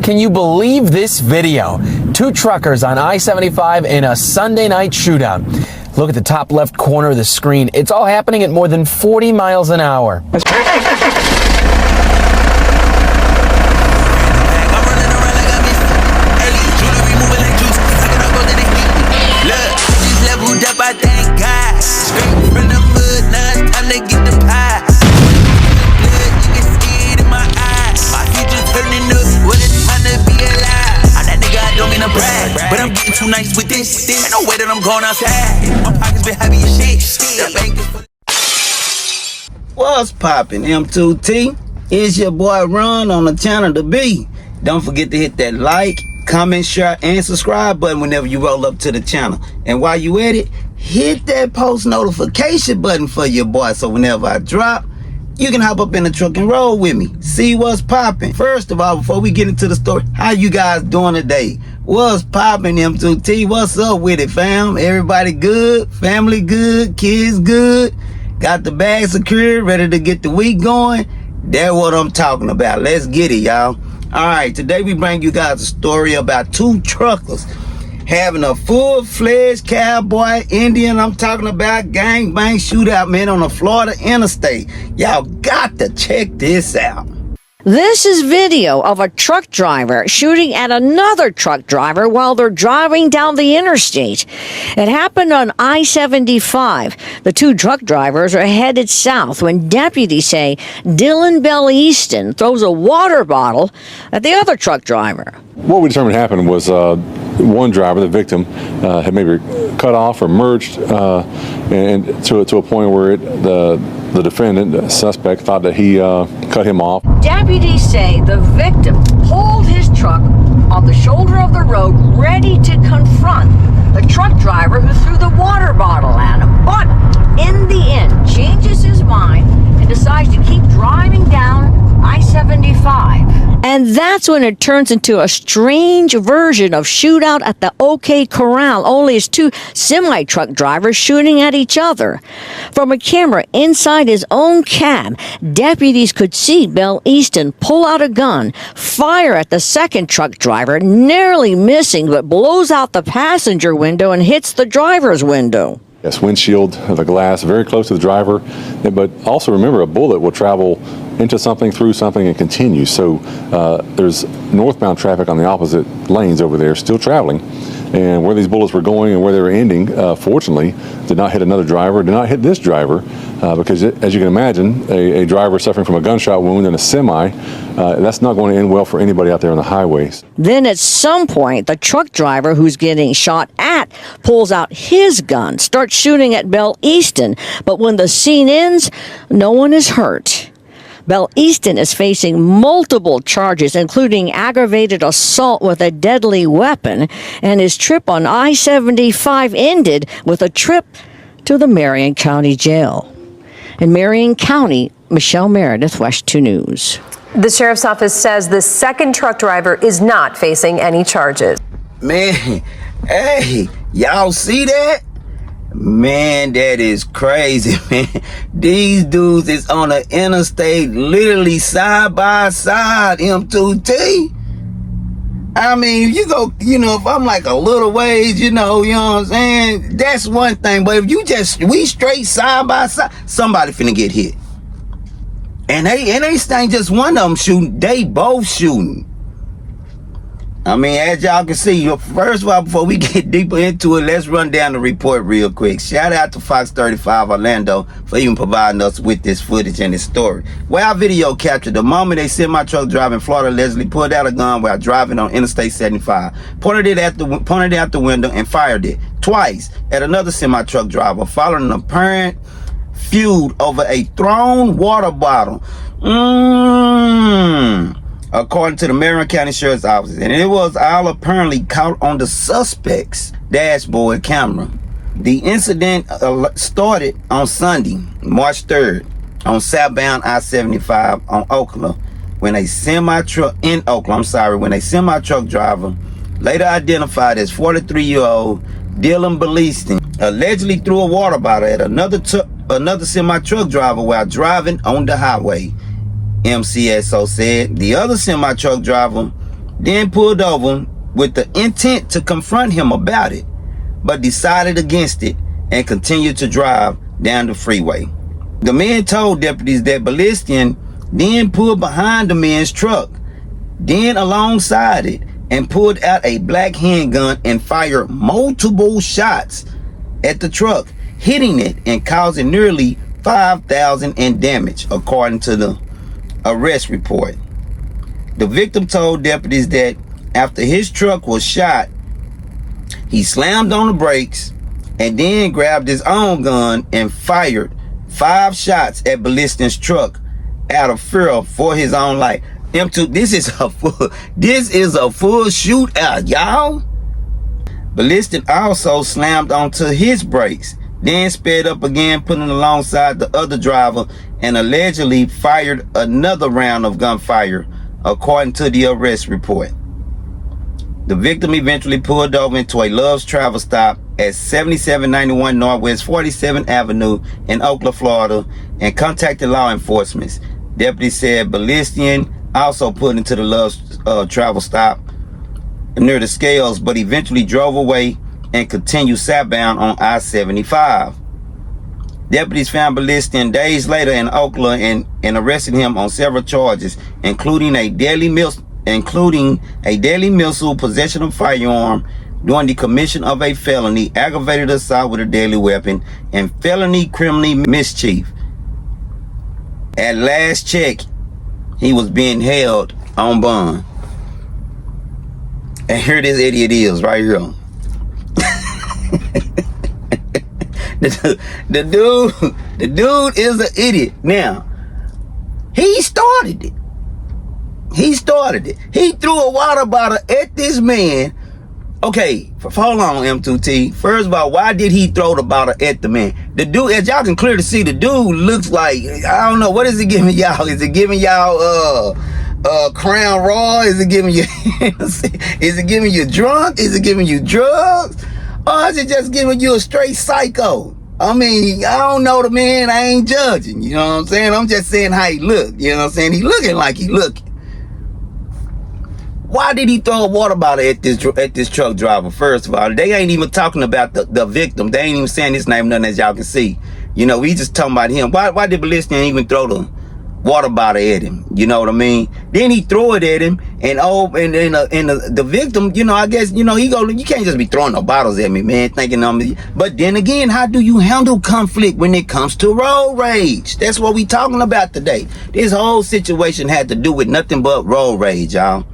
Can you believe this video? Two truckers on I-75 in a Sunday night shootout. Look at the top left corner of the screen. It's all happening at more than 40 miles an hour. But I'm getting too nice with this. Ain't no way that I'm going outside. My pockets been heavy as shit. What's poppin', M2T? It's your boy Ron on the channel to be. Don't forget to hit that like, comment, share, and subscribe button whenever you roll up to the channel. And while you at it, hit that post notification button for your boy so whenever I drop, you can hop up in the truck and roll with me. See what's poppin'. First of all, before we get into the story, how you guys doing today? What's poppin', M2T? What's up with it, fam? Everybody good? Family good? Kids good? Got the bag secured? Ready to get the week going? That's what I'm talking about. Let's get it, y'all. All right, today we bring you guys a story about two truckers having a full-fledged cowboy Indian, I'm talking about, gangbang shootout, man, on the Florida Interstate. Y'all got to check this out. This is video of a truck driver shooting at another truck driver while they're driving down the interstate. It happened on I-75. The two truck drivers are headed south when deputies say Dylan Bell Easton throws a water bottle at the other truck driver. What we determined happened was one driver, the victim, had maybe cut off or merged and to a point where the defendant, the suspect, thought that he cut him off. Deputies say the victim pulled his truck on the shoulder of the road, ready to confront the truck driver who threw the water bottle at him, but in the end changes his mind and decides to keep driving down I-75. And that's when it turns into a strange version of shootout at the OK Corral, only it's two semi-truck drivers shooting at each other. From a camera inside his own cab, deputies could see Bell Easton pull out a gun, fire at the second truck driver, narrowly missing, but blows out the passenger window and hits the driver's window. Yes, windshield, the glass, very close to the driver. But also remember, a bullet will travel into something, through something, and continue. So there's northbound traffic on the opposite lanes over there still traveling. And where these bullets were going and where they were ending, fortunately, did not hit another driver, did not hit this driver, because as you can imagine, a driver suffering from a gunshot wound in a semi, that's not going to end well for anybody out there on the highways. Then at some point, the truck driver who's getting shot at pulls out his gun, starts shooting at Bell Easton. But when the scene ends, no one is hurt. Bell Easton is facing multiple charges, including aggravated assault with a deadly weapon, and his trip on I-75 ended with a trip to the Marion County Jail. In Marion County, Michelle Meredith, West 2 News. The sheriff's office says the second truck driver is not facing any charges. Man, hey, y'all see that? Man, that is crazy, man. These dudes is on the interstate literally side by side, M2T. I mean, you go, if I'm like a little ways, you know what I'm saying? That's one thing. But if we straight side by side, somebody finna get hit. And they ain't just one of them shooting, they both shooting. I mean, as y'all can see, first of all, before we get deeper into it, let's run down the report real quick. Shout out to Fox 35 Orlando for even providing us with this footage and this story. Where our video captured the moment a semi-truck driver in Florida allegedly pulled out a gun while driving on Interstate 75, pointed it out the window and fired it twice at another semi-truck driver, following an apparent feud over a thrown water bottle. According to the Marion County Sheriff's Office, and it was all apparently caught on the suspect's dashboard camera. The incident started on Sunday, March 3rd, on southbound I-75 on Ocala, when a semi-truck driver, later identified as 43-year-old Dylan Bell Easton, allegedly threw a water bottle at another semi-truck driver while driving on the highway. MCSO said the other semi-truck driver then pulled over with the intent to confront him about it, but decided against it and continued to drive down the freeway. The men told deputies that Balestian then pulled behind the man's truck, then alongside it, and pulled out a black handgun and fired multiple shots at the truck, hitting it and causing nearly $5,000 in damage, according to the arrest report. The victim told deputies that after his truck was shot, he slammed on the brakes and then grabbed his own gun and fired 5 shots at Balestian's truck out of fear for his own life. This is a full shootout, y'all. Balestian also slammed onto his brakes, then sped up again, pulling alongside the other driver, and allegedly fired another round of gunfire, according to the arrest report. The victim eventually pulled over into a Love's Travel stop at 7791 Northwest 47th Avenue in Ocala, Florida, and contacted law enforcement. Deputies said Balestian also pulled into the Love's Travel stop near the Scales, but eventually drove away and continued southbound on I-75. Deputies found Balestian days later in Ocala and arrested him on several charges, including a deadly missile, possession of firearm during the commission of a felony, aggravated assault with a deadly weapon, and felony criminal mischief. At last check, he was being held on bond. And here this idiot is right here. The dude is an idiot. Now, he started it. He threw a water bottle at this man. Okay, hold on, M2T. First of all, why did he throw the bottle at the man? The dude, as y'all can clearly see, the dude looks like, I don't know, what is it giving y'all? Is it giving y'all Crown Raw? Is it giving you is it giving you drunk? Is it giving you drugs? Or is it just giving you a straight psycho? I mean, I don't know the man, I ain't judging, you know what I'm saying? I'm just saying how he look, you know what I'm saying? He looking like he looking. Why did he throw a water bottle at this truck driver? First of all, they ain't even talking about the victim. They ain't even saying his name, nothing, as y'all can see. You know, we just talking about him. Why did Balestian even throw the water bottle at him? You know what I mean? Then he threw it at him, and the victim, you know, I guess, you know, you can't just be throwing no bottles at me, man, thinking I'm. But then again, how do you handle conflict when it comes to road rage? That's what we talking about today. This whole situation had to do with nothing but road rage, y'all.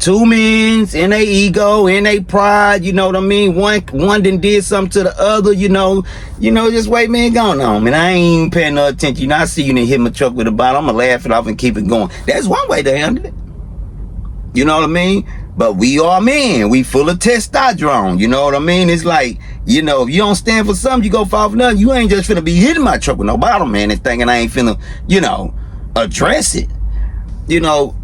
Two men in their ego, in their pride, you know what I mean? One done did something to the other, you know, just wait, man, going on, man. I ain't even paying no attention. You know, I see you done hit my truck with a bottle. I'm gonna laugh it off and keep it going. That's one way to handle it. You know what I mean? But we are men. We full of testosterone. You know what I mean? It's like, you know, if you don't stand for something, you go fall for nothing. You ain't just finna be hitting my truck with no bottle, man, and thinking I ain't finna, you know, address it. You know,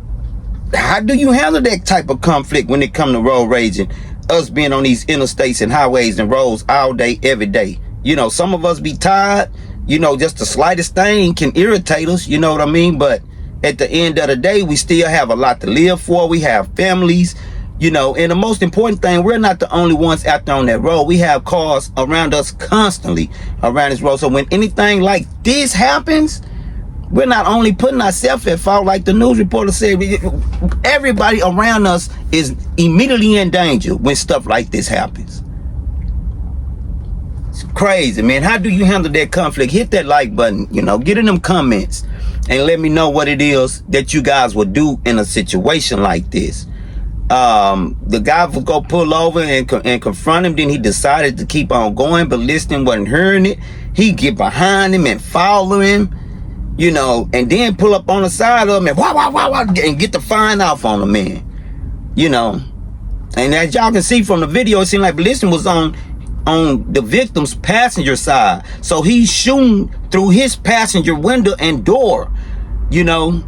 how do you handle that type of conflict when it comes to road raging? Us being on these interstates and highways and roads all day, every day. You know, some of us be tired. You know, just the slightest thing can irritate us. You know what I mean? But at the end of the day, we still have a lot to live for. We have families, you know, and the most important thing, we're not the only ones out there on that road. We have cars around us constantly around this road. So when anything like this happens, we're not only putting ourselves at fault, like the news reporter said, everybody around us is immediately in danger when stuff like this happens. It's crazy, man. How do you handle that conflict? Hit that like button, you know, get in them comments and let me know what it is that you guys would do in a situation like this. The guy would go pull over and confront him. Then he decided to keep on going, but listening wasn't hearing it. He'd get behind him and follow him. You know, and then pull up on the side of him and and get the fine off on the man. You know, and as y'all can see from the video, it seemed like Balestian was on the victim's passenger side, so he's shooting through his passenger window and door. You know,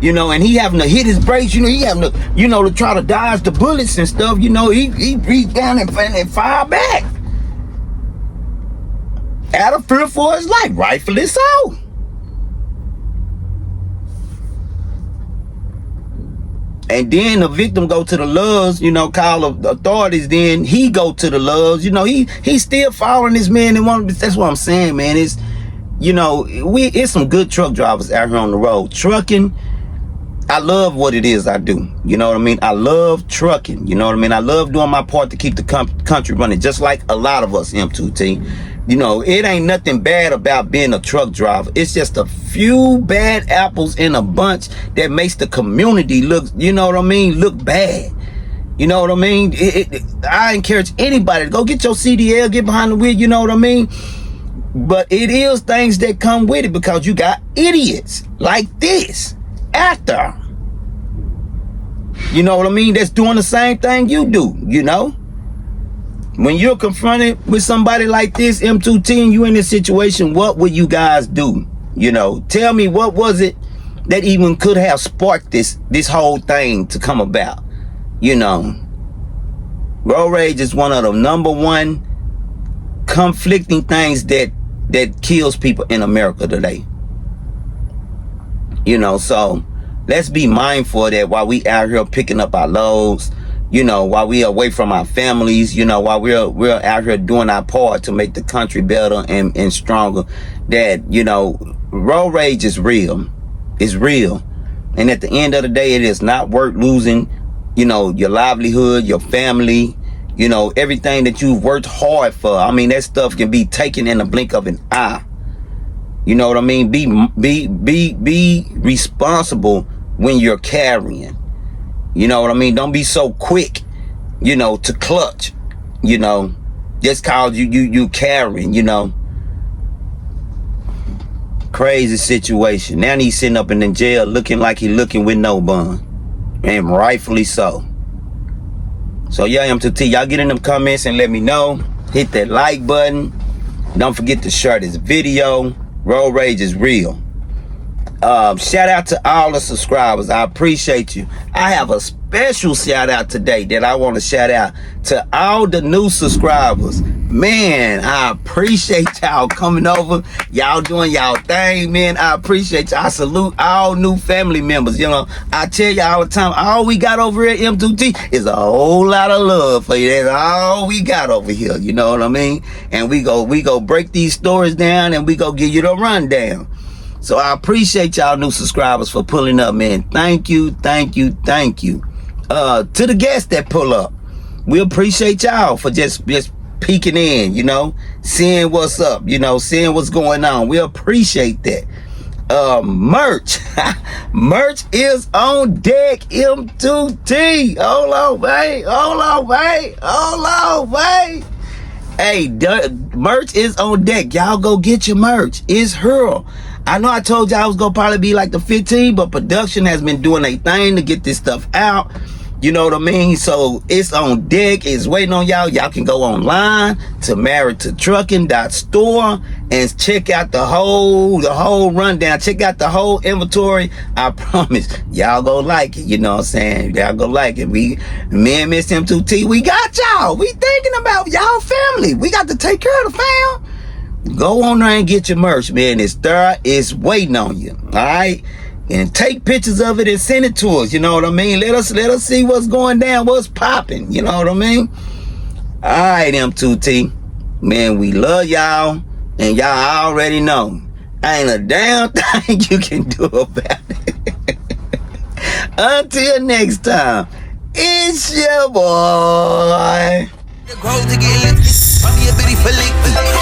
and he having to hit his brakes. You know, he having to, you know, to try to dodge the bullets and stuff. You know, he reached down and fired back out of fear for his life, rightfully so. And then the victim go to the loves, you know, call the authorities. Then he go to the loves. You know, he's still following this man. And that's what I'm saying, man. It's, you know, it's some good truck drivers out here on the road. Trucking, I love what it is I do. You know what I mean? I love trucking. You know what I mean? I love doing my part to keep the country running, just like a lot of us, M2T. You know, it ain't nothing bad about being a truck driver. It's just a few bad apples in a bunch that makes the community look, you know what I mean, look bad. You know what I mean? I encourage anybody to go get your CDL, get behind the wheel, you know what I mean? But it is things that come with it, because you got idiots like this out there. You know what I mean? That's doing the same thing you do, you know? When you're confronted with somebody like this, M2T, and you in this situation, what would you guys do? You know, tell me, what was it that even could have sparked this whole thing to come about? You know, road rage is one of the #1 conflicting things that kills people in America today. You know, so let's be mindful of that while we out here picking up our loads. You know, while we away from our families, you know, while we're out here doing our part to make the country better and stronger, that, you know, road rage is real. It's real. And at the end of the day, it is not worth losing, you know, your livelihood, your family, you know, everything that you've worked hard for. I mean, that stuff can be taken in the blink of an eye. You know what I mean? Be responsible when you're carrying. You know what I mean? Don't be so quick, you know, to clutch, you know, just cause you carrying, you know. Crazy situation. Now he's sitting up in the jail looking like he looking with no bond. And rightfully so. So yeah, M2T, y'all get in them comments and let me know. Hit that like button. Don't forget to share this video. Road rage is real. Shout out to all the subscribers. I appreciate you. I have a special shout out today that I want to shout out to all the new subscribers. Man, I appreciate y'all coming over. Y'all doing y'all thing, man. I appreciate y'all. I salute all new family members. You know, I tell you all the time, all we got over here at M2T is a whole lot of love for you. That's all we got over here. You know what I mean? And we go break these stories down, and we go give you the rundown. So I appreciate y'all new subscribers for pulling up, man. Thank you, thank you, thank you. To the guests that pull up, we appreciate y'all for just peeking in, you know, seeing what's up, you know, seeing what's going on. We appreciate that. Merch. Merch is on deck, M2T. Hold on, babe. Hold on, babe. Hold on, babe. Hey, merch is on deck. Y'all go get your merch. It's her. I know I told y'all I was gonna probably be like the 15, but production has been doing a thing to get this stuff out. You know what I mean? So it's on deck. It's waiting on y'all. Y'all can go online to marriedtotrucking.store and check out the whole rundown. Check out the whole inventory. I promise y'all gonna like it. You know what I'm saying? Y'all gonna like it. Me and Miss M2T, we got y'all. We thinking about y'all family. We got to take care of the fam. Go on there and get your merch, man. It's there. It's waiting on you. All right? And take pictures of it and send it to us. You know what I mean? Let us see what's going down, what's popping. You know what I mean? All right, M2T. Man, we love y'all. And y'all already know. Ain't a damn thing you can do about it. Until next time, it's your boy.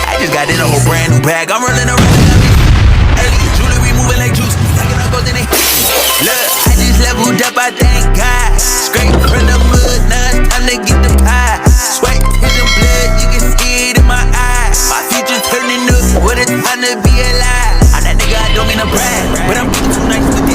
I just got in a whole brand new bag. I'm running around. Hey, jewelry moving like juice. Look, I just leveled up, I thank God. Straight from the mud, now it's time to get the pie. Sweat in the blood, you can see it in my eyes. My future turning up, what a time to be alive. I'm that nigga, I don't mean to brag, but I'm getting too nice with this.